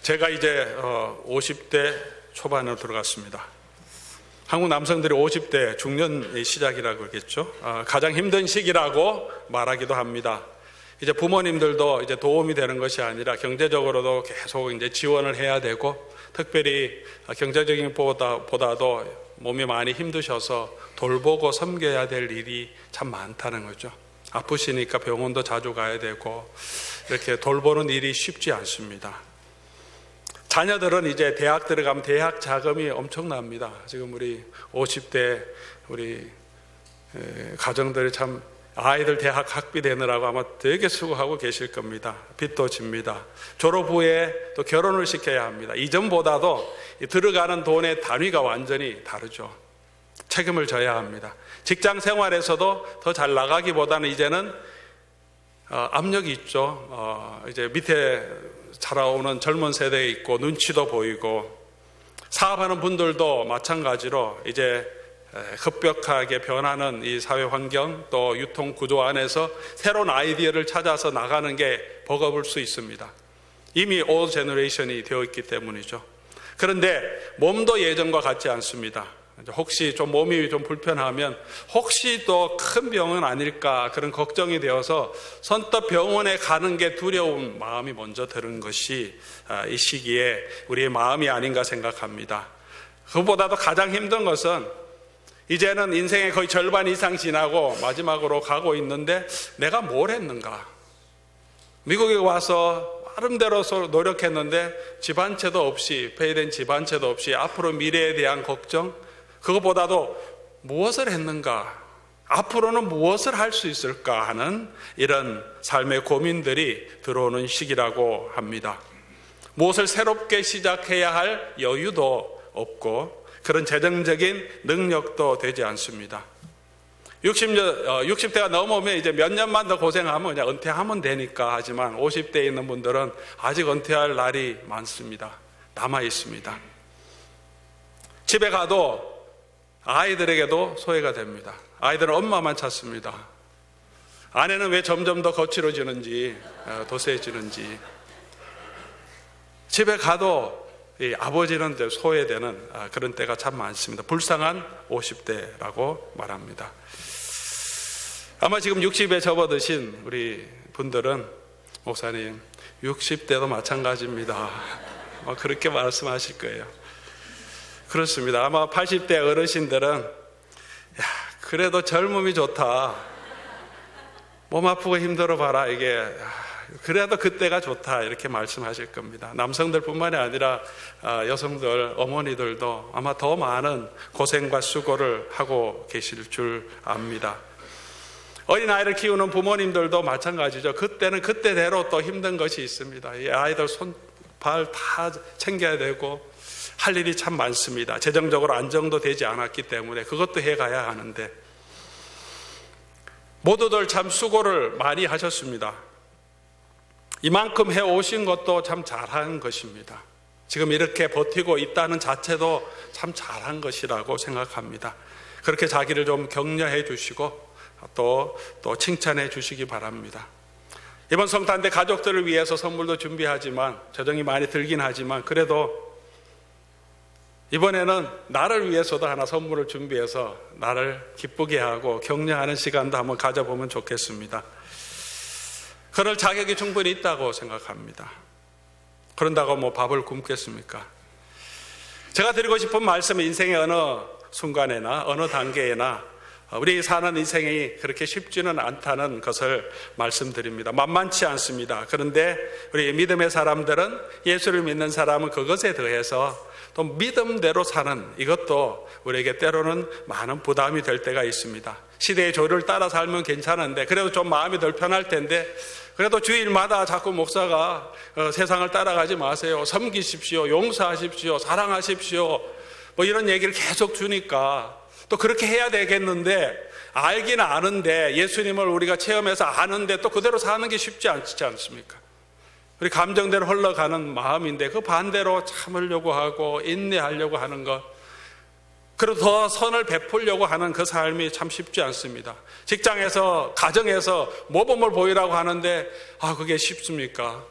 제가 이제 50대 초반으로 들어갔습니다. 한국 남성들이 50대 중년의 시작이라고 그러겠죠. 가장 힘든 시기라고 말하기도 합니다. 이제 부모님들도 이제 도움이 되는 것이 아니라 경제적으로도 계속 이제 지원을 해야 되고, 특별히 경제적인 보다도 몸이 많이 힘드셔서 돌보고 섬겨야 될 일이 참 많다는 거죠. 아프시니까 병원도 자주 가야 되고, 이렇게 돌보는 일이 쉽지 않습니다. 자녀들은 이제 대학 들어가면 대학 자금이 엄청납니다. 지금 우리 50대 우리 가정들이 참 아이들 대학 학비 내느라고 아마 되게 수고하고 계실 겁니다. 빚도 집니다. 졸업 후에 또 결혼을 시켜야 합니다. 이전보다도 들어가는 돈의 단위가 완전히 다르죠. 책임을 져야 합니다. 직장 생활에서도 더 잘 나가기보다는 이제는 압력이 있죠. 이제 밑에 자라오는 젊은 세대에 있고 눈치도 보이고, 사업하는 분들도 마찬가지로 이제 급격하게 변하는 이 사회 환경 또 유통 구조 안에서 새로운 아이디어를 찾아서 나가는 게 버거울 수 있습니다. 이미 올 제너레이션이 되어 있기 때문이죠. 그런데 몸도 예전과 같지 않습니다. 혹시 좀 몸이 좀 불편하면 혹시 또 큰 병은 아닐까 그런 걱정이 되어서 선뜻 병원에 가는 게 두려운 마음이 먼저 드는 것이 이 시기에 우리의 마음이 아닌가 생각합니다. 그보다도 가장 힘든 것은 이제는 인생의 거의 절반 이상 지나고 마지막으로 가고 있는데 내가 뭘 했는가? 미국에 와서 나름대로 노력했는데 집 한 채도 없이, 페이된 집 한 채도 없이 앞으로 미래에 대한 걱정, 그것보다도 무엇을 했는가? 앞으로는 무엇을 할 수 있을까 하는 이런 삶의 고민들이 들어오는 시기라고 합니다. 무엇을 새롭게 시작해야 할 여유도 없고 그런 재정적인 능력도 되지 않습니다. 60대가 넘으면 이제 몇 년만 더 고생하면 그냥 은퇴하면 되니까 하지만 50대에 있는 분들은 아직 은퇴할 날이 많습니다. 남아 있습니다. 집에 가도 아이들에게도 소외가 됩니다. 아이들은 엄마만 찾습니다. 아내는 왜 점점 더 거칠어지는지, 도세해지는지. 집에 가도 이 아버지는 소외되는 그런 때가 참 많습니다. 불쌍한 50대라고 말합니다. 아마 지금 60에 접어드신 우리 분들은 목사님 60대도 마찬가지입니다. 그렇게 말씀하실 거예요. 그렇습니다. 아마 80대 어르신들은 그래도 젊음이 좋다. 몸 아프고 힘들어 봐라. 이게 그래도 그때가 좋다 이렇게 말씀하실 겁니다. 남성들 뿐만이 아니라 여성들, 어머니들도 아마 더 많은 고생과 수고를 하고 계실 줄 압니다. 어린아이를 키우는 부모님들도 마찬가지죠. 그때는 그때대로 또 힘든 것이 있습니다. 이 아이들 손, 발 다 챙겨야 되고 할 일이 참 많습니다. 재정적으로 안정도 되지 않았기 때문에 그것도 해가야 하는데 모두들 참 수고를 많이 하셨습니다. 이만큼 해오신 것도 참 잘한 것입니다. 지금 이렇게 버티고 있다는 자체도 참 잘한 것이라고 생각합니다. 그렇게 자기를 좀 격려해 주시고 또 칭찬해 주시기 바랍니다. 이번 성탄 때 가족들을 위해서 선물도 준비하지만 재정이 많이 들긴 하지만 그래도 이번에는 나를 위해서도 하나 선물을 준비해서 나를 기쁘게 하고 격려하는 시간도 한번 가져보면 좋겠습니다. 그럴 자격이 충분히 있다고 생각합니다. 그런다고 뭐 밥을 굶겠습니까? 제가 드리고 싶은 말씀은 인생의 어느 순간에나 어느 단계에나 우리 사는 인생이 그렇게 쉽지는 않다는 것을 말씀드립니다. 만만치 않습니다. 그런데 우리 믿음의 사람들은, 예수를 믿는 사람은 그것에 더해서 또 믿음대로 사는 이것도 우리에게 때로는 많은 부담이 될 때가 있습니다. 시대의 조류를 따라 살면 괜찮은데 그래도 좀 마음이 덜 편할 텐데 그래도 주일마다 자꾸 목사가 세상을 따라가지 마세요, 섬기십시오, 용서하십시오, 사랑하십시오 뭐 이런 얘기를 계속 주니까 또 그렇게 해야 되겠는데, 알기는 아는데 예수님을 우리가 체험해서 아는데 또 그대로 사는 게 쉽지 않지 않습니까? 우리 감정대로 흘러가는 마음인데 그 반대로 참으려고 하고 인내하려고 하는 것, 그리고 더 선을 베풀려고 하는 그 삶이 참 쉽지 않습니다. 직장에서, 가정에서 모범을 보이라고 하는데 그게 쉽습니까?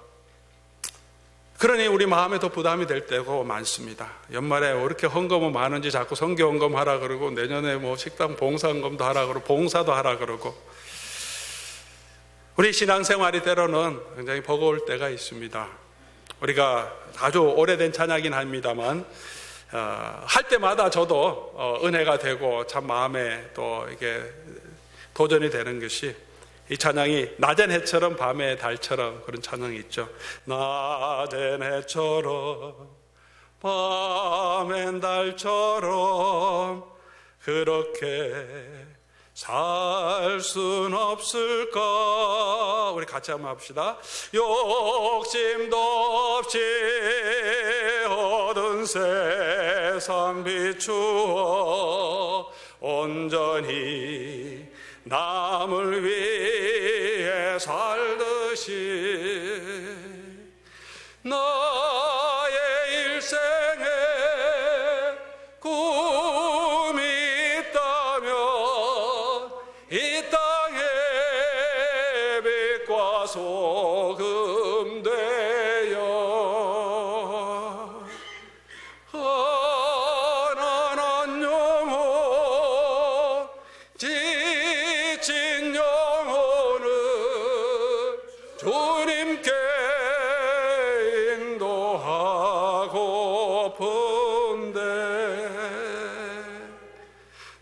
그러니 우리 마음에 더 부담이 될 때가 많습니다. 연말에 왜 이렇게 헌금은 많은지 자꾸 선교 헌금 하라 그러고, 내년에 뭐 식당 봉사 헌금도 하라 그러고, 봉사도 하라 그러고, 우리 신앙생활이 때로는 굉장히 버거울 때가 있습니다. 우리가 아주 오래된 찬양이긴 합니다만 할 때마다 저도 은혜가 되고 참 마음에 또 이게 도전이 되는 것이, 이 찬양이 낮엔 해처럼 밤의 달처럼 그런 찬양이 있죠. 낮엔 해처럼 밤엔 달처럼 그렇게 살 순 없을까? 우리 같이 한번 합시다. 욕심도 없이 얻은 세상 비추어 온전히 남을 위해 살듯이 나의 일생에 꿈이 있다면 이 땅의 빛과 소금 되어 가난한 영혼 지친 영혼을 주님께 인도하고픈데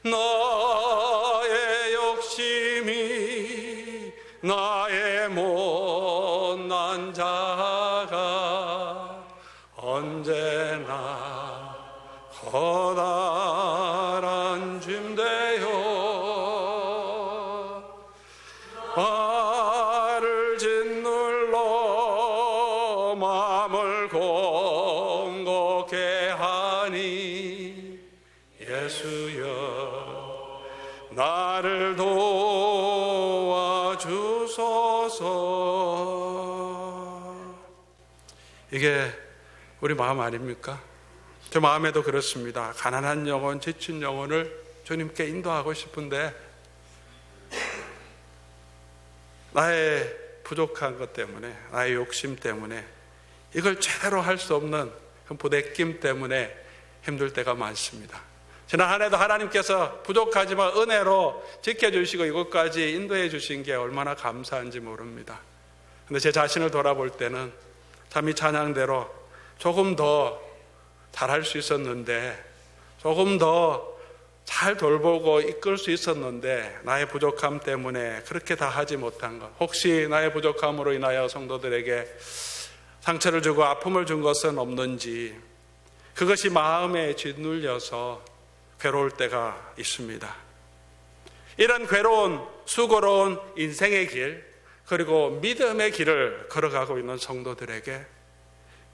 나의 욕심이 나의 못난 자가 언제나 커다란 짐되어 발을 짓눌러 마음을 공곡해 하니 예수여 나를 도와주소서. 이게 우리 마음 아닙니까? 저 마음에도 그렇습니다. 가난한 영혼, 지친 영혼을 주님께 인도하고 싶은데 나의 부족한 것 때문에, 나의 욕심 때문에, 이걸 제대로 할 수 없는 그 부대낌 때문에 힘들 때가 많습니다. 지난 한 해도 하나님께서 부족하지만 은혜로 지켜주시고 이곳까지 인도해 주신 게 얼마나 감사한지 모릅니다. 근데 제 자신을 돌아볼 때는 참 이 찬양대로 조금 더 잘할 수 있었는데, 조금 더 잘 돌보고 이끌 수 있었는데 나의 부족함 때문에 그렇게 다 하지 못한 것, 혹시 나의 부족함으로 인하여 성도들에게 상처를 주고 아픔을 준 것은 없는지, 그것이 마음에 짓눌려서 괴로울 때가 있습니다. 이런 괴로운 수고로운 인생의 길, 그리고 믿음의 길을 걸어가고 있는 성도들에게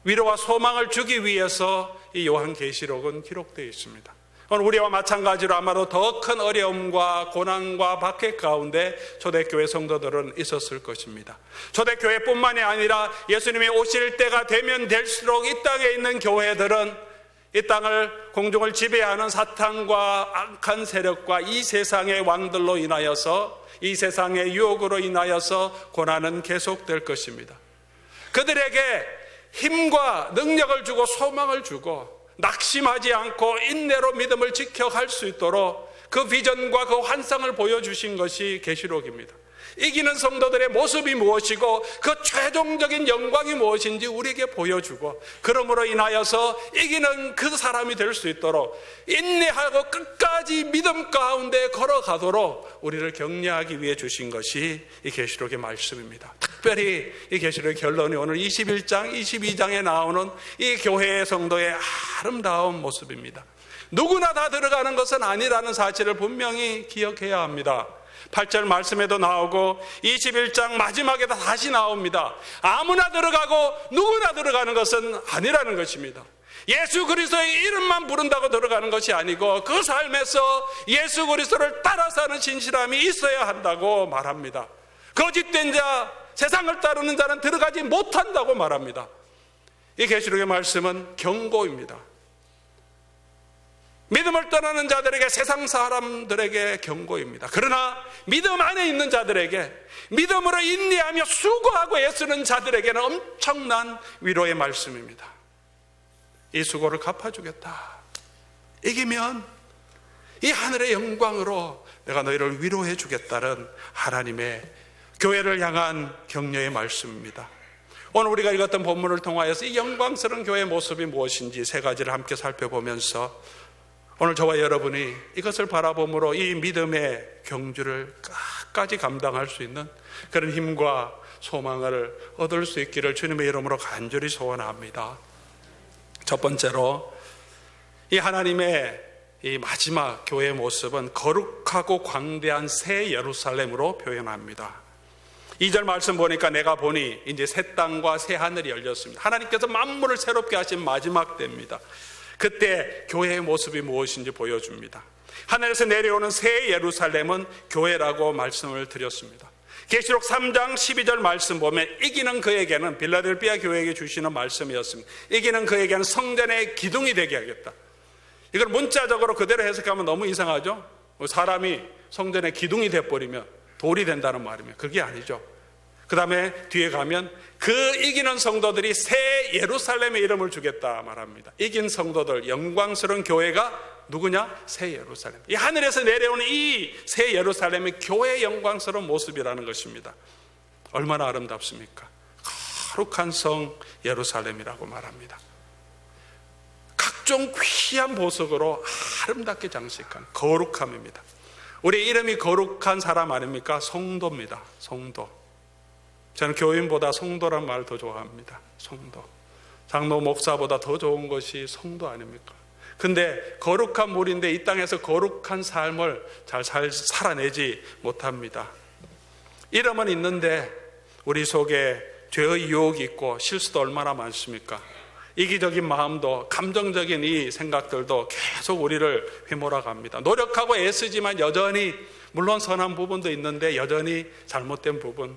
위로와 소망을 주기 위해서 이 요한계시록은 기록되어 있습니다. 오늘 우리와 마찬가지로 아마도 더 큰 어려움과 고난과 박해 가운데 초대교회 성도들은 있었을 것입니다. 초대교회뿐만이 아니라 예수님이 오실 때가 되면 될수록 이 땅에 있는 교회들은 이 땅을, 공중을 지배하는 사탄과 악한 세력과 이 세상의 왕들로 인하여서, 이 세상의 유혹으로 인하여서 고난은 계속될 것입니다. 그들에게 힘과 능력을 주고 소망을 주고 낙심하지 않고 인내로 믿음을 지켜갈 수 있도록 그 비전과 그 환상을 보여주신 것이 계시록입니다. 이기는 성도들의 모습이 무엇이고 그 최종적인 영광이 무엇인지 우리에게 보여주고, 그러므로 인하여서 이기는 그 사람이 될 수 있도록 인내하고 끝까지 믿음 가운데 걸어가도록 우리를 격려하기 위해 주신 것이 이 계시록의 말씀입니다. 특별히 이 계시록의 결론이 오늘 21장, 22장에 나오는 이 교회의 성도의 아름다운 모습입니다. 누구나 다 들어가는 것은 아니라는 사실을 분명히 기억해야 합니다. 8절 말씀에도 나오고 21장 마지막에도 다시 나옵니다. 아무나 들어가고 누구나 들어가는 것은 아니라는 것입니다. 예수 그리스도의 이름만 부른다고 들어가는 것이 아니고 그 삶에서 예수 그리스도를 따라 사는 신실함이 있어야 한다고 말합니다. 거짓된 자, 세상을 따르는 자는 들어가지 못한다고 말합니다. 이 계시록의 말씀은 경고입니다. 믿음을 떠나는 자들에게, 세상 사람들에게 경고입니다. 그러나 믿음 안에 있는 자들에게, 믿음으로 인내하며 수고하고 애쓰는 자들에게는 엄청난 위로의 말씀입니다. 이 수고를 갚아주겠다. 이기면 이 하늘의 영광으로 내가 너희를 위로해 주겠다는 하나님의 교회를 향한 격려의 말씀입니다. 오늘 우리가 읽었던 본문을 통하여서 이 영광스러운 교회의 모습이 무엇인지 세 가지를 함께 살펴보면서 오늘 저와 여러분이 이것을 바라봄으로 이 믿음의 경주를 끝까지 감당할 수 있는 그런 힘과 소망을 얻을 수 있기를 주님의 이름으로 간절히 소원합니다. 첫 번째로 이 하나님의 이 마지막 교회의 모습은 거룩하고 광대한 새 예루살렘으로 표현합니다. 2절 말씀 보니까 내가 보니 이제 새 땅과 새 하늘이 열렸습니다. 하나님께서 만물을 새롭게 하신 마지막 때입니다. 그때 교회의 모습이 무엇인지 보여줍니다. 하늘에서 내려오는 새 예루살렘은 교회라고 말씀을 드렸습니다. 계시록 3장 12절 말씀 보면 이기는 그에게는, 빌라델비아 교회에게 주시는 말씀이었습니다. 이기는 그에게는 성전의 기둥이 되게 하겠다. 이걸 문자적으로 그대로 해석하면 너무 이상하죠? 사람이 성전의 기둥이 돼버리면 돌이 된다는 말이면 그게 아니죠. 그 다음에 뒤에 가면 그 이기는 성도들이 새 예루살렘의 이름을 주겠다 말합니다. 이긴 성도들, 영광스러운 교회가 누구냐? 새 예루살렘. 이 하늘에서 내려오는 이 새 예루살렘이 교회의 영광스러운 모습이라는 것입니다. 얼마나 아름답습니까? 거룩한 성 예루살렘이라고 말합니다. 각종 귀한 보석으로 아름답게 장식한 거룩함입니다. 우리 이름이 거룩한 사람 아닙니까? 성도입니다. 성도. 저는 교인보다 성도란 말을 더 좋아합니다. 성도. 장로 목사보다 더 좋은 것이 성도 아닙니까? 근데 거룩한 물인데 이 땅에서 거룩한 삶을 잘 살아내지 못합니다. 이름은 있는데 우리 속에 죄의 유혹이 있고 실수도 얼마나 많습니까? 이기적인 마음도, 감정적인 이 생각들도 계속 우리를 휘몰아갑니다. 노력하고 애쓰지만 여전히, 물론 선한 부분도 있는데 여전히 잘못된 부분.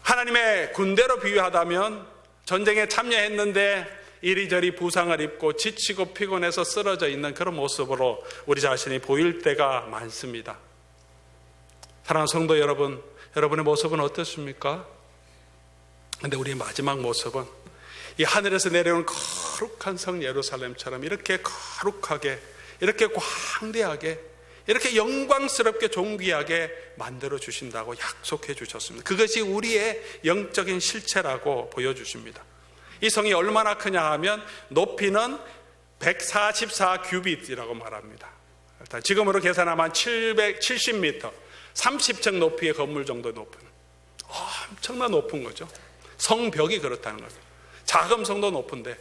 하나님의 군대로 비유하다면 전쟁에 참여했는데 이리저리 부상을 입고 지치고 피곤해서 쓰러져 있는 그런 모습으로 우리 자신이 보일 때가 많습니다. 사랑하는 성도 여러분, 여러분의 모습은 어떻습니까? 근데 우리의 마지막 모습은 이 하늘에서 내려오는 거룩한 성 예루살렘처럼 이렇게 거룩하게, 이렇게 광대하게, 이렇게 영광스럽게 존귀하게 만들어 주신다고 약속해 주셨습니다. 그것이 우리의 영적인 실체라고 보여주십니다. 이 성이 얼마나 크냐 하면 높이는 144 규빗이라고 말합니다. 지금으로 계산하면 770m, 30층 높이의 건물 정도 높은, 엄청난 높은 거죠. 성벽이 그렇다는 거죠. 작은 성도 높은데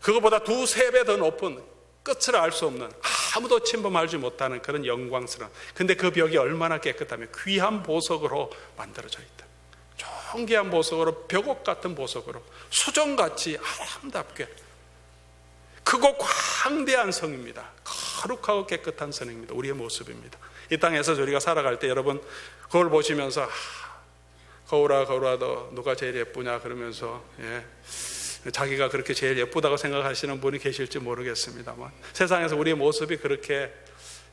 그거보다 2-3배 더 높은, 끝을 알 수 없는, 아무도 침범하지 못하는 그런 영광스러운, 근데 그 벽이 얼마나 깨끗하면 귀한 보석으로 만들어져 있다. 존귀한 보석으로, 벽옥 같은 보석으로, 수정같이 아름답게 크고 광대한 성입니다. 거룩하고 깨끗한 성입니다. 우리의 모습입니다. 이 땅에서 우리가 살아갈 때 여러분 거울 보시면서 거울아 너 누가 제일 예쁘냐 그러면서 자기가 그렇게 제일 예쁘다고 생각하시는 분이 계실지 모르겠습니다만 세상에서 우리의 모습이 그렇게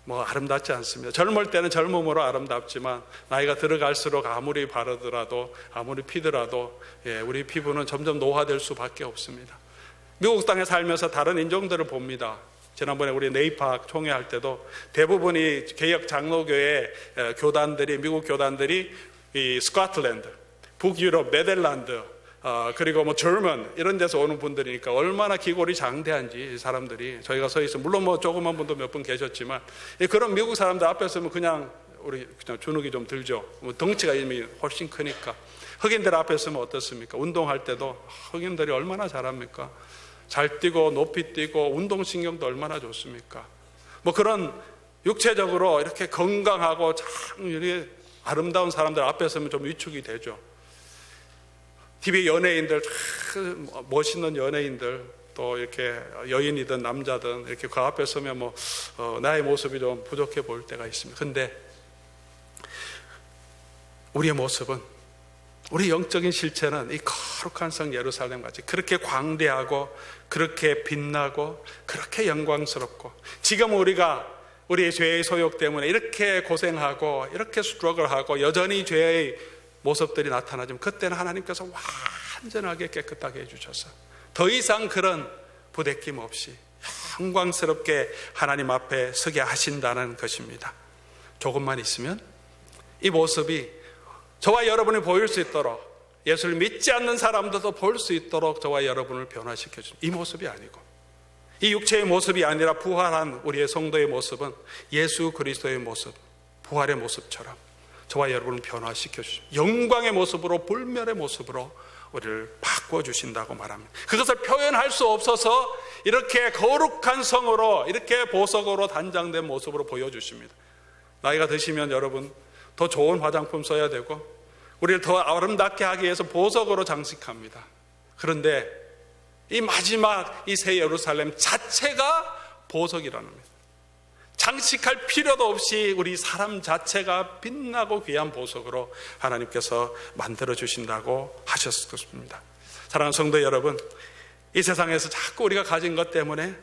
아름답지 않습니다. 젊을 때는 젊음으로 아름답지만 나이가 들어갈수록 아무리 바르더라도 아무리 피더라도 우리 피부는 점점 노화될 수밖에 없습니다. 미국 땅에 살면서 다른 인종들을 봅니다. 지난번에 우리 네이팍 총회할 때도 대부분이 개혁 장로교회 교단들이, 미국 교단들이 이 스코틀랜드, 북유럽, 네덜란드, 그리고 저먼 이런 데서 오는 분들이니까 얼마나 기골이 장대한지 사람들이, 저희가 서 있어 물론 조그만 분도 몇 분 계셨지만 그런 미국 사람들 앞에 서면 그냥 주눅이 좀 들죠. 덩치가 이미 훨씬 크니까. 흑인들 앞에 서면 어떻습니까? 운동할 때도 흑인들이 얼마나 잘합니까? 잘 뛰고 높이 뛰고 운동신경도 얼마나 좋습니까? 그런 육체적으로 이렇게 건강하고 참 이렇게 아름다운 사람들 앞에 서면 좀 위축이 되죠. TV 연예인들, 멋있는 연예인들, 또 이렇게 여인이든 남자든 이렇게 그 앞에 서면 나의 모습이 좀 부족해 보일 때가 있습니다. 근데 우리의 모습은 우리 영적인 실체는 이 거룩한 성 예루살렘 같이 그렇게 광대하고 그렇게 빛나고 그렇게 영광스럽고, 지금 우리가 우리의 죄의 소욕 때문에 이렇게 고생하고 이렇게 스트러글하고 여전히 죄의 모습들이 나타나지만, 그때는 하나님께서 완전하게 깨끗하게 해주셔서 더 이상 그런 부대낌 없이 영광스럽게 하나님 앞에 서게 하신다는 것입니다. 조금만 있으면 이 모습이 저와 여러분이 보일 수 있도록, 예수를 믿지 않는 사람들도 볼 수 있도록 저와 여러분을 변화시켜 줍니다. 이 모습이 아니고, 이 육체의 모습이 아니라 부활한 우리의 성도의 모습은 예수 그리스도의 모습, 부활의 모습처럼 저와 여러분을 변화시켜 주십니다. 영광의 모습으로, 불멸의 모습으로 우리를 바꿔주신다고 말합니다. 그것을 표현할 수 없어서 이렇게 거룩한 성으로, 이렇게 보석으로 단장된 모습으로 보여주십니다. 나이가 드시면 여러분 더 좋은 화장품 써야 되고 우리를 더 아름답게 하기 위해서 보석으로 장식합니다. 그런데 이 마지막 이 새 예루살렘 자체가 보석이라는 겁니다. 장식할 필요도 없이 우리 사람 자체가 빛나고 귀한 보석으로 하나님께서 만들어 주신다고 하셨습니다. 사랑하는 성도 여러분, 이 세상에서 자꾸 우리가 가진 것 때문에,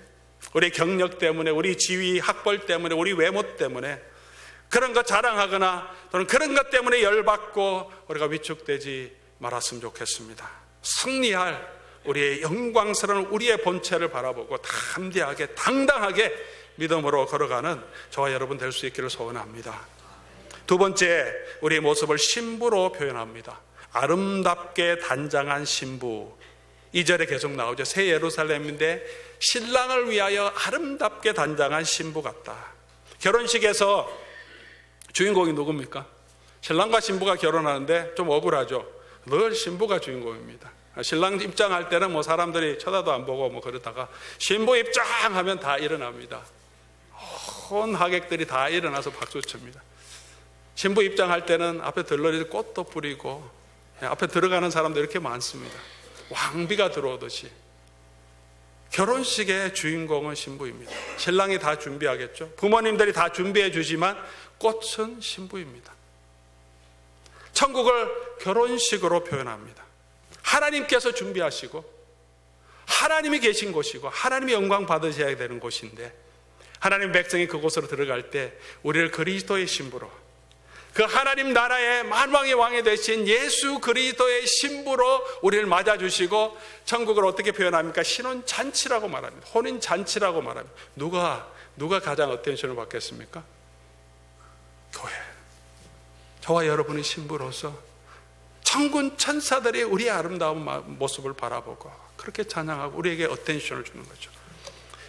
우리 경력 때문에, 우리 지위, 학벌 때문에, 우리 외모 때문에 그런 것 자랑하거나 또는 그런 것 때문에 열받고 우리가 위축되지 말았으면 좋겠습니다. 승리할 우리의 영광스러운 우리의 본체를 바라보고 담대하게 당당하게 믿음으로 걸어가는 저와 여러분 될 수 있기를 소원합니다. 두 번째, 우리의 모습을 신부로 표현합니다. 아름답게 단장한 신부. 2절에 계속 나오죠. 새 예루살렘인데 신랑을 위하여 아름답게 단장한 신부 같다. 결혼식에서 주인공이 누굽니까? 신랑과 신부가 결혼하는데 좀 억울하죠. 늘 신부가 주인공입니다. 신랑 입장할 때는 뭐 사람들이 쳐다도 안 보고 뭐 그러다가 신부 입장하면 다 일어납니다. 온 하객들이 다 일어나서 박수 칩니다. 신부 입장할 때는 앞에 들러리 꽃도 뿌리고 앞에 들어가는 사람도 이렇게 많습니다. 왕비가 들어오듯이. 결혼식의 주인공은 신부입니다. 신랑이 다 준비하겠죠. 부모님들이 다 준비해 주지만 꽃은 신부입니다. 천국을 결혼식으로 표현합니다. 하나님께서 준비하시고 하나님이 계신 곳이고 하나님의 영광 받으셔야 되는 곳인데, 하나님 백성이 그곳으로 들어갈 때 우리를 그리스도의 신부로, 그 하나님 나라의 만왕의 왕이 되신 예수 그리스도의 신부로 우리를 맞아주시고, 천국을 어떻게 표현합니까? 신혼잔치라고 말합니다. 혼인잔치라고 말합니다. 누가 가장 어텐션을 받겠습니까? 교회. 저와 여러분의 신부로서 천군 천사들이 우리의 아름다운 모습을 바라보고 그렇게 찬양하고 우리에게 어텐션을 주는 거죠.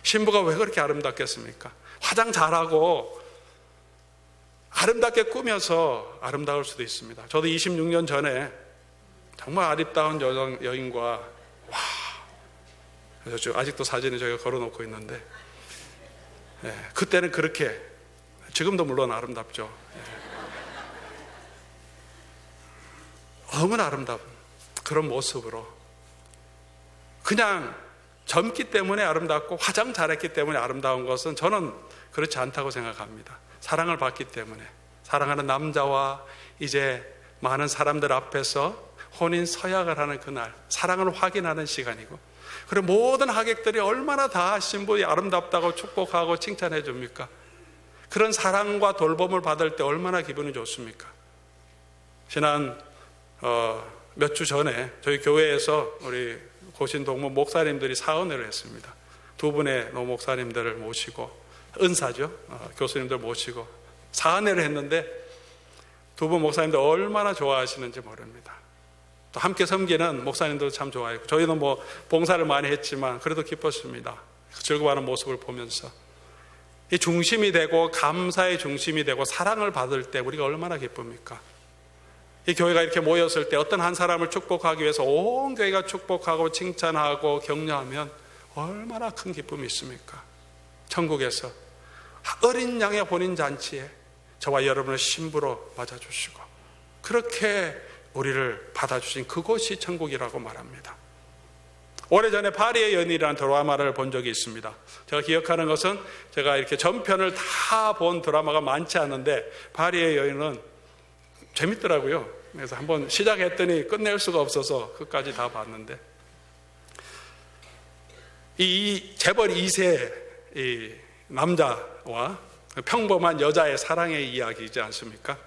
신부가 왜 그렇게 아름답겠습니까? 화장 잘하고 아름답게 꾸며서 아름다울 수도 있습니다. 저도 26년 전에 정말 아름다운 여인과, 그래서 아직도 사진을 저희가 걸어놓고 있는데, 그때는 그렇게, 지금도 물론 아름답죠. 너무나 아름다운 그런 모습으로, 그냥 젊기 때문에 아름답고 화장 잘했기 때문에 아름다운 것은 저는 그렇지 않다고 생각합니다. 사랑을 받기 때문에, 사랑하는 남자와 이제 많은 사람들 앞에서 혼인 서약을 하는 그날, 사랑을 확인하는 시간이고, 그리고 모든 하객들이 얼마나 다 신부의 아름답다고 축복하고 칭찬해 줍니까? 그런 사랑과 돌봄을 받을 때 얼마나 기분이 좋습니까? 지난 몇 주 전에 저희 교회에서 우리 고신동무 목사님들이 사은회를 했습니다. 두 분의 노 목사님들을 모시고, 은사죠, 교수님들 모시고 사은회를 했는데 두 분 목사님들 얼마나 좋아하시는지 모릅니다. 또 함께 섬기는 목사님들도 참 좋아했고, 저희도 뭐 봉사를 많이 했지만 그래도 기뻤습니다. 즐거워하는 모습을 보면서. 이 중심이 되고 감사의 중심이 되고 사랑을 받을 때 우리가 얼마나 기쁩니까? 이 교회가 이렇게 모였을 때 어떤 한 사람을 축복하기 위해서 온 교회가 축복하고 칭찬하고 격려하면 얼마나 큰 기쁨이 있습니까? 천국에서 어린 양의 혼인잔치에 저와 여러분을 신부로 맞아주시고 그렇게 우리를 받아주신 그곳이 천국이라고 말합니다. 오래전에 파리의 연인이라는 드라마를 본 적이 있습니다. 제가 기억하는 것은, 제가 이렇게 전편을 다 본 드라마가 많지 않은데 파리의 여인은 재밌더라고요. 그래서 한번 시작했더니 끝낼 수가 없어서 끝까지 다 봤는데, 이 재벌 2세 이 남자와 평범한 여자의 사랑의 이야기이지 않습니까?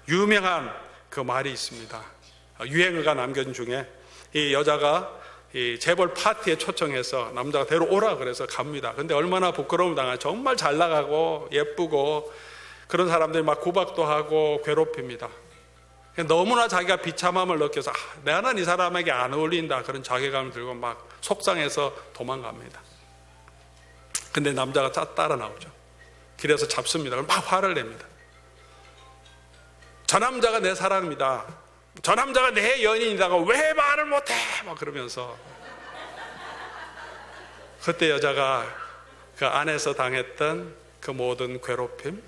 유명한 그 말이 있습니다. 유행어가 남겨진 중에 이 여자가 이 재벌 파티에 초청해서 남자가 데려오라 그래서 갑니다. 근데 얼마나 부끄러움을 당하냐. 정말 잘 나가고 예쁘고 그런 사람들이 막 구박도 하고 괴롭힙니다. 너무나 자기가 비참함을 느껴서 나는 이 사람에게 안 어울린다 그런 자괴감을 들고 막 속상해서 도망갑니다. 근데 남자가 따라 나오죠. 길에서 잡습니다. 막 화를 냅니다. 저 남자가 내 사랑입니다. 저 남자가 내 연인이다가 왜 말을 못해? 막 그러면서, 그때 여자가 그 안에서 당했던 그 모든 괴롭힘,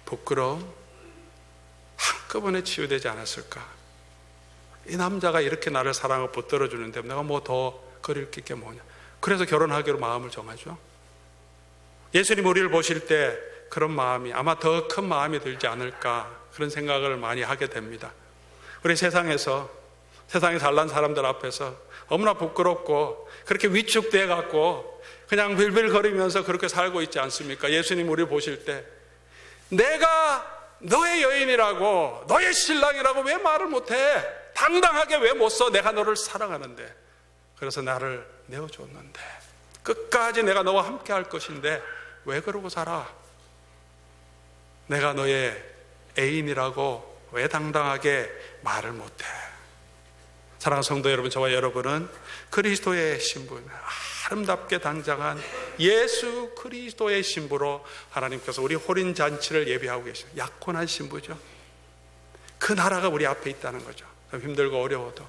부끄러움 한꺼번에 치유되지 않았을까? 이 남자가 이렇게 나를 사랑하고 붙들어주는데 내가 뭐 더 그릴 게 뭐냐? 그래서 결혼하기로 마음을 정하죠. 예수님 우리를 보실 때 그런 마음이 아마 더 큰 마음이 들지 않을까, 그런 생각을 많이 하게 됩니다. 우리 세상에서, 세상에 잘난 사람들 앞에서 너무나 부끄럽고 그렇게 위축돼 갖고 그냥 빌빌거리면서 그렇게 살고 있지 않습니까? 예수님 우리를 보실 때 내가 너의 여인이라고, 너의 신랑이라고 왜 말을 못해? 당당하게 왜 못 써? 내가 너를 사랑하는데, 그래서 나를 내어줬는데, 끝까지 내가 너와 함께 할 것인데 왜 그러고 살아? 내가 너의 애인이라고 왜 당당하게 말을 못해? 사랑하는 성도 여러분, 저와 여러분은 그리스도의 신분, 아름답게 단장한 예수 그리스도의 신부로 하나님께서 우리 혼인잔치를 예비하고 계십니다. 약혼한 신부죠. 그 나라가 우리 앞에 있다는 거죠. 좀 힘들고 어려워도,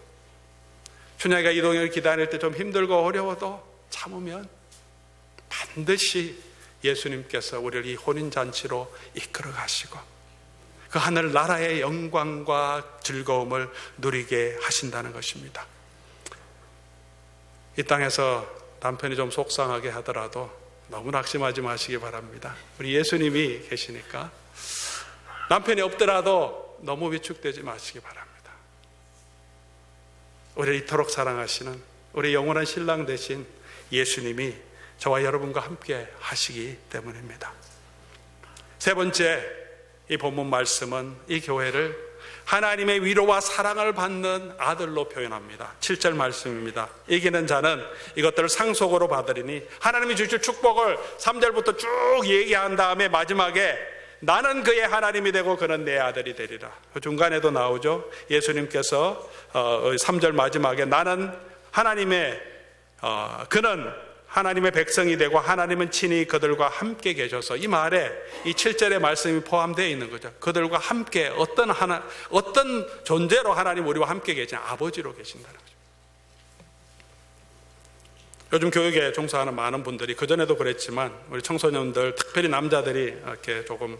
춘향이가 이동형을 기다릴 때 좀 힘들고 어려워도 참으면 반드시 예수님께서 우리를 이 혼인잔치로 이끌어 가시고 그 하늘 나라의 영광과 즐거움을 누리게 하신다는 것입니다. 이 땅에서 남편이 좀 속상하게 하더라도 너무 낙심하지 마시기 바랍니다. 우리 예수님이 계시니까 남편이 없더라도 너무 위축되지 마시기 바랍니다. 우리를 이토록 사랑하시는 우리 영원한 신랑 되신 예수님이 저와 여러분과 함께 하시기 때문입니다. 세 번째, 이 본문 말씀은 이 교회를 하나님의 위로와 사랑을 받는 아들로 표현합니다. 7절 말씀입니다. 이기는 자는 이것들을 상속으로 받으리니, 하나님이 주실 축복을 3절부터 쭉 얘기한 다음에 마지막에 나는 그의 하나님이 되고 그는 내 아들이 되리라. 중간에도 나오죠. 예수님께서 3절 마지막에 나는 하나님의 그는 하나님의 백성이 되고 하나님은 친히 그들과 함께 계셔서, 이 말에 이 7절의 말씀이 포함되어 있는 거죠. 그들과 함께 어떤 존재로 하나님 우리와 함께 계시냐? 아버지로 계신다는 거죠. 요즘 교육에 종사하는 많은 분들이, 그전에도 그랬지만 우리 청소년들, 특별히 남자들이 이렇게 조금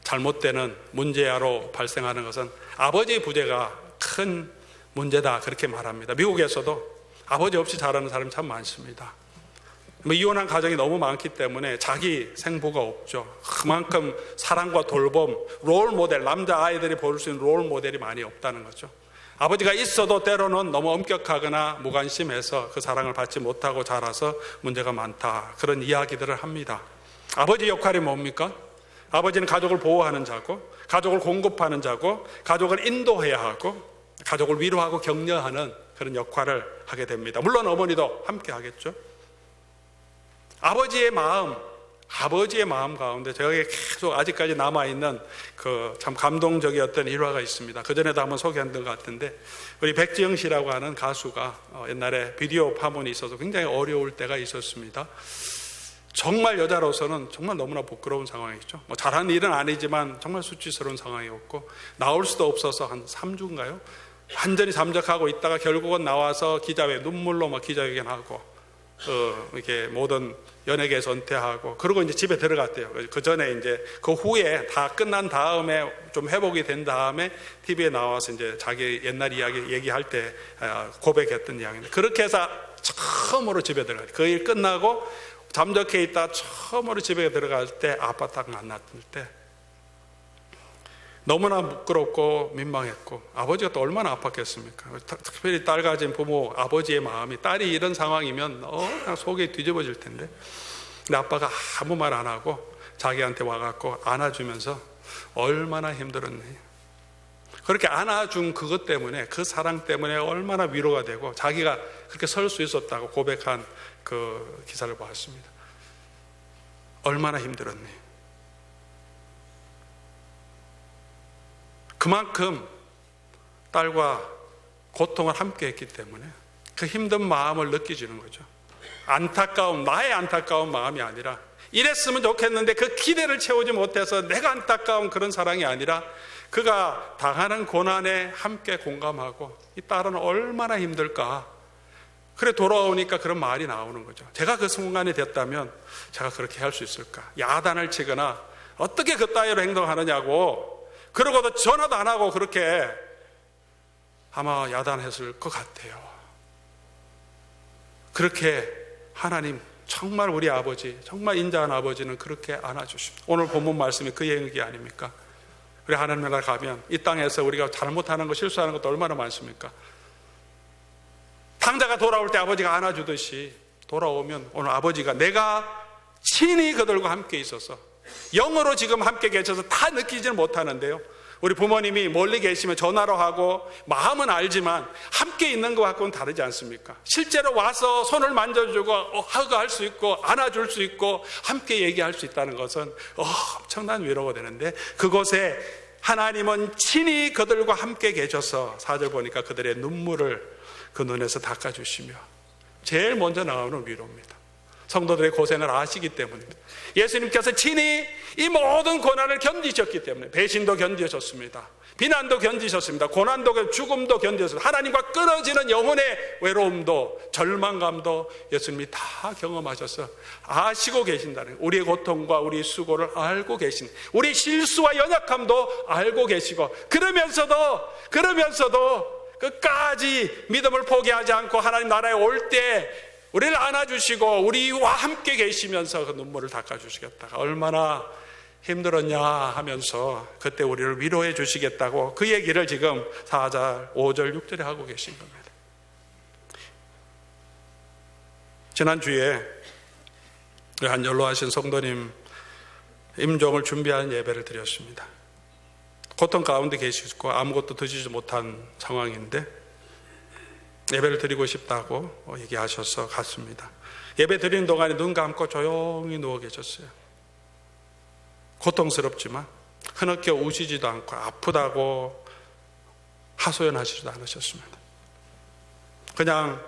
잘못되는 문제로 발생하는 것은 아버지의 부재가 큰 문제다, 그렇게 말합니다. 미국에서도 아버지 없이 자라는 사람이 참 많습니다. 이혼한 가정이 너무 많기 때문에 자기 생부가 없죠. 그만큼 사랑과 돌봄, 롤 모델, 남자 아이들이 볼 수 있는 롤 모델이 많이 없다는 거죠. 아버지가 있어도 때로는 너무 엄격하거나 무관심해서 그 사랑을 받지 못하고 자라서 문제가 많다, 그런 이야기들을 합니다. 아버지 역할이 뭡니까? 아버지는 가족을 보호하는 자고, 가족을 공급하는 자고, 가족을 인도해야 하고, 가족을 위로하고 격려하는 그런 역할을 하게 됩니다. 물론 어머니도 함께 하겠죠. 아버지의 마음 가운데 저에게 계속 아직까지 남아있는 그 참 감동적이었던 일화가 있습니다. 그전에도 한번 소개한 것 같은데, 우리 백지영 씨라고 하는 가수가 옛날에 비디오 파문이 있어서 굉장히 어려울 때가 있었습니다. 정말 여자로서는 정말 너무나 부끄러운 상황이죠. 뭐 잘하는 일은 아니지만 정말 수치스러운 상황이었고, 나올 수도 없어서 한 3주인가요? 완전히 잠적하고 있다가 결국은 나와서 눈물로 막 기자회견하고, 이렇게 모든 연예계에서 은퇴하고, 그리고 이제 집에 들어갔대요. 그 전에 이제 그 후에 다 끝난 다음에 좀 회복이 된 다음에 TV에 나와서 이제 자기 옛날 이야기 얘기할 때 고백했던 이야기인데, 그렇게 해서 처음으로 집에 들어갔대요. 그 일 끝나고 잠적해 있다 처음으로 집에 들어갈 때 아빠 딱 만났을 때 너무나 부끄럽고 민망했고 아버지가 또 얼마나 아팠겠습니까? 특별히 딸 가진 부모 아버지의 마음이, 딸이 이런 상황이면 그냥 속이 뒤집어질 텐데, 근데 아빠가 아무 말 안 하고 자기한테 와갖고 안아주면서 얼마나 힘들었니. 그렇게 안아준 그것 때문에, 그 사랑 때문에 얼마나 위로가 되고 자기가 그렇게 설 수 있었다고 고백한 그 기사를 보았습니다. 얼마나 힘들었니. 그만큼 딸과 고통을 함께 했기 때문에 그 힘든 마음을 느껴지는 거죠. 안타까운, 나의 안타까운 마음이 아니라, 이랬으면 좋겠는데 그 기대를 채우지 못해서 내가 안타까운 그런 사랑이 아니라, 그가 당하는 고난에 함께 공감하고 이 딸은 얼마나 힘들까. 그래 돌아오니까 그런 말이 나오는 거죠. 제가 그 순간이 됐다면 제가 그렇게 할 수 있을까. 야단을 치거나 어떻게 그 따위로 행동하느냐고, 그러고도 전화도 안 하고 그렇게 아마 야단했을 것 같아요. 그렇게 하나님, 정말 우리 아버지, 정말 인자한 아버지는 그렇게 안아주십니다. 오늘 본문 말씀이 그 얘기 아닙니까? 우리 하나님 나라 가면 이 땅에서 우리가 잘못하는 거, 실수하는 것도 얼마나 많습니까? 탕자가 돌아올 때 아버지가 안아주듯이 돌아오면 오늘 아버지가 내가 친히 그들과 함께 있어서, 영으로 지금 함께 계셔서 다 느끼지는 못하는데요, 우리 부모님이 멀리 계시면 전화로 하고 마음은 알지만 함께 있는 것 갖고는 다르지 않습니까? 실제로 와서 손을 만져주고 허그할 수 있고 안아줄 수 있고 함께 얘기할 수 있다는 것은 엄청난 위로가 되는데, 그곳에 하나님은 친히 그들과 함께 계셔서 4절 보니까 그들의 눈물을 그 눈에서 닦아주시며, 제일 먼저 나오는 위로입니다. 성도들의 고생을 아시기 때문입니다. 예수님께서 친히 이 모든 고난을 견디셨기 때문에, 배신도 견디셨습니다. 비난도 견디셨습니다. 고난도, 죽음도 견디셨습니다. 하나님과 끊어지는 영혼의 외로움도, 절망감도 예수님이 다 경험하셔서 아시고 계신다는, 우리의 고통과 우리의 수고를 알고 계신, 우리 실수와 연약함도 알고 계시고, 그러면서도 끝까지 믿음을 포기하지 않고 하나님 나라에 올 때 우리를 안아주시고 우리와 함께 계시면서 그 눈물을 닦아주시겠다가 얼마나 힘들었냐 하면서 그때 우리를 위로해 주시겠다고 그 얘기를 지금 4절, 5절, 6절에 하고 계신 겁니다. 지난주에 한 연로하신 성도님 임종을 준비하는 예배를 드렸습니다. 고통 가운데 계시고 아무것도 드시지 못한 상황인데 예배를 드리고 싶다고 얘기하셔서 갔습니다. 예배 드리는 동안에 눈 감고 조용히 누워 계셨어요. 고통스럽지만 흐느껴 우시지도 않고 아프다고 하소연하시지도 않으셨습니다. 그냥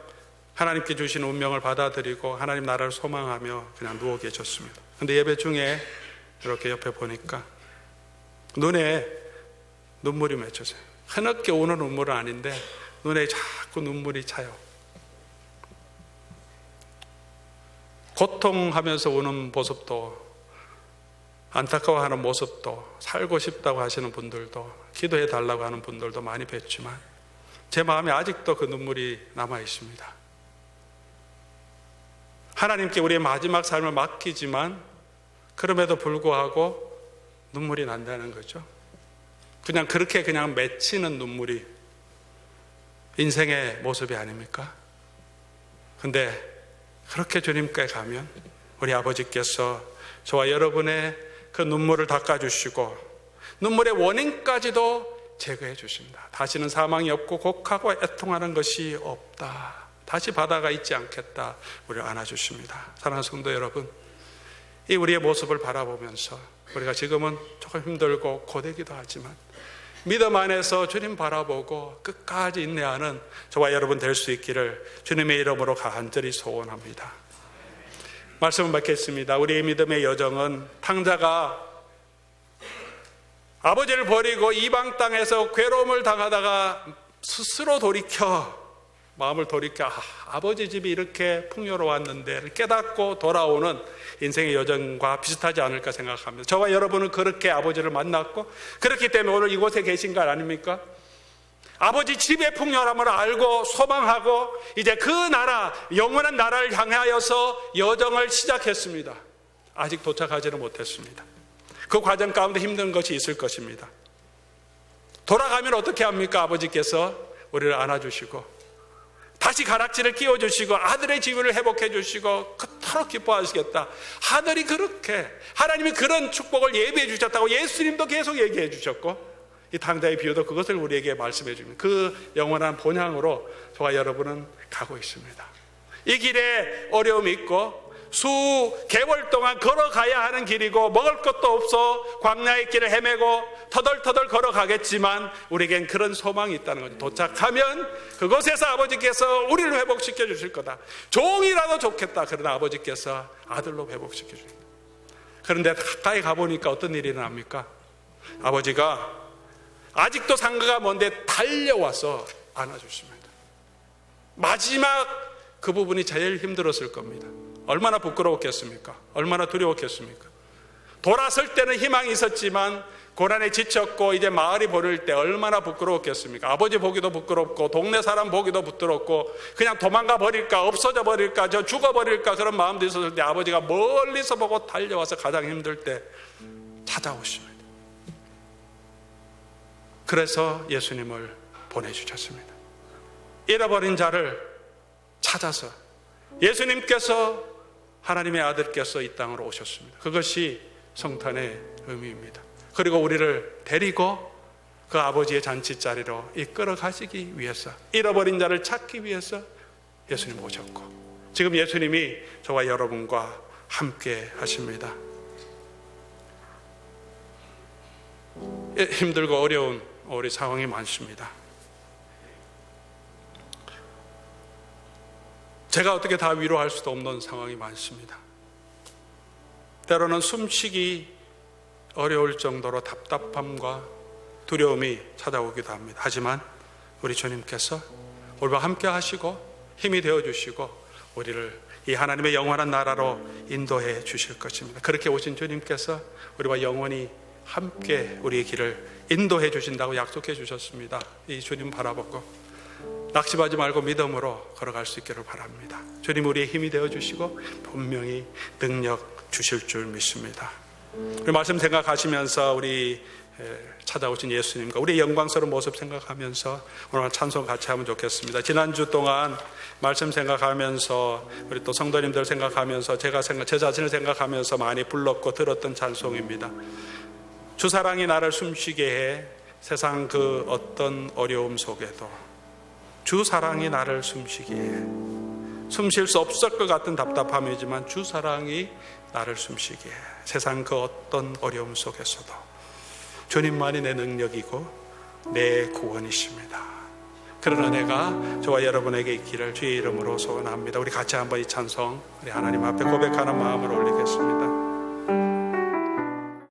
하나님께 주신 운명을 받아들이고 하나님 나라를 소망하며 그냥 누워 계셨습니다. 그런데 예배 중에 이렇게 옆에 보니까 눈에 눈물이 맺혀져요. 흐느껴 우는 눈물은 아닌데 눈에 자꾸 눈물이 차요. 고통하면서 우는 모습도, 안타까워하는 모습도, 살고 싶다고 하시는 분들도, 기도해 달라고 하는 분들도 많이 뵀지만 제 마음에 아직도 그 눈물이 남아 있습니다. 하나님께 우리의 마지막 삶을 맡기지만 그럼에도 불구하고 눈물이 난다는 거죠. 그냥 그렇게 그냥 맺히는 눈물이 인생의 모습이 아닙니까? 근데 그렇게 주님께 가면 우리 아버지께서 저와 여러분의 그 눈물을 닦아주시고 눈물의 원인까지도 제거해 주십니다. 다시는 사망이 없고 곡하고 애통하는 것이 없다. 다시 바다가 있지 않겠다. 우리를 안아주십니다. 사랑하는 성도 여러분, 이 우리의 모습을 바라보면서 우리가 지금은 조금 힘들고 고되기도 하지만 믿음 안에서 주님 바라보고 끝까지 인내하는 저와 여러분 될 수 있기를 주님의 이름으로 간절히 소원합니다. 말씀을 맺겠습니다. 우리의 믿음의 여정은 탕자가 아버지를 버리고 이방 땅에서 괴로움을 당하다가 스스로 마음을 돌이켜 아버지 집이 이렇게 풍요로웠는데 깨닫고 돌아오는 인생의 여정과 비슷하지 않을까 생각합니다. 저와 여러분은 그렇게 아버지를 만났고 그렇기 때문에 오늘 이곳에 계신 거 아닙니까? 아버지 집의 풍요함을 알고 소망하고 이제 그 나라, 영원한 나라를 향하여서 여정을 시작했습니다. 아직 도착하지는 못했습니다. 그 과정 가운데 힘든 것이 있을 것입니다. 돌아가면 어떻게 합니까? 아버지께서 우리를 안아주시고 다시 가락지를 끼워주시고 아들의 지위를 회복해 주시고 그토록 기뻐하시겠다. 하늘이 그렇게, 하나님이 그런 축복을 예비해 주셨다고 예수님도 계속 얘기해 주셨고, 이 당대의 비유도 그것을 우리에게 말씀해 줍니다. 그 영원한 본향으로 저와 여러분은 가고 있습니다. 이 길에 어려움이 있고 수개월 동안 걸어가야 하는 길이고 먹을 것도 없어 광야의 길을 헤매고 터덜터덜 걸어가겠지만 우리에겐 그런 소망이 있다는 거죠. 도착하면 그곳에서 아버지께서 우리를 회복시켜 주실 거다. 종이라도 좋겠다. 그러나 아버지께서 아들로 회복시켜 주십니다. 그런데 가까이 가보니까 어떤 일이 일어납니까? 아버지가 아직도 상가가 먼데 달려와서 안아주십니다. 마지막 그 부분이 제일 힘들었을 겁니다. 얼마나 부끄러웠겠습니까? 얼마나 두려웠겠습니까? 돌아설 때는 희망이 있었지만 고난에 지쳤고 이제 마을이 보일 때 얼마나 부끄러웠겠습니까? 아버지 보기도 부끄럽고 동네 사람 보기도 부끄럽고 그냥 도망가 버릴까, 없어져 버릴까, 저 죽어 버릴까 그런 마음도 있었을 때 아버지가 멀리서 보고 달려와서 가장 힘들 때 찾아오십니다. 그래서 예수님을 보내주셨습니다. 잃어버린 자를 찾아서 예수님께서, 하나님의 아들께서 이 땅으로 오셨습니다. 그것이 성탄의 의미입니다. 그리고 우리를 데리고 그 아버지의 잔치자리로 이끌어 가시기 위해서, 잃어버린 자를 찾기 위해서 예수님 오셨고, 지금 예수님이 저와 여러분과 함께 하십니다. 힘들고 어려운 우리 상황이 많습니다. 제가 어떻게 다 위로할 수도 없는 상황이 많습니다. 때로는 숨쉬기 어려울 정도로 답답함과 두려움이 찾아오기도 합니다. 하지만 우리 주님께서 우리와 함께 하시고 힘이 되어주시고 우리를 이 하나님의 영원한 나라로 인도해 주실 것입니다. 그렇게 오신 주님께서 우리와 영원히 함께 우리의 길을 인도해 주신다고 약속해 주셨습니다. 이 주님 바라보고 낙심하지 말고 믿음으로 걸어갈 수 있기를 바랍니다. 주님 우리의 힘이 되어주시고 분명히 능력 주실 줄 믿습니다. 우리 말씀 생각하시면서 우리 찾아오신 예수님과 우리의 영광스러운 모습 생각하면서 오늘 찬송 같이 하면 좋겠습니다. 지난주 동안 말씀 생각하면서 우리 또 성도님들 생각하면서 제 자신을 생각하면서 많이 불렀고 들었던 찬송입니다. 주 사랑이 나를 숨쉬게 해 세상 그 어떤 어려움 속에도 주 사랑이 나를 숨쉬게 해. 숨쉴 수 없을 것 같은 답답함이지만 주 사랑이 나를 숨쉬게 해. 세상 그 어떤 어려움 속에서도 주님만이 내 능력이고 내 구원이십니다. 그런 은혜가 저와 여러분에게 있기를 주의 이름으로 소원합니다. 우리 같이 한번 이 찬송 우리 하나님 앞에 고백하는 마음을 올리겠습니다.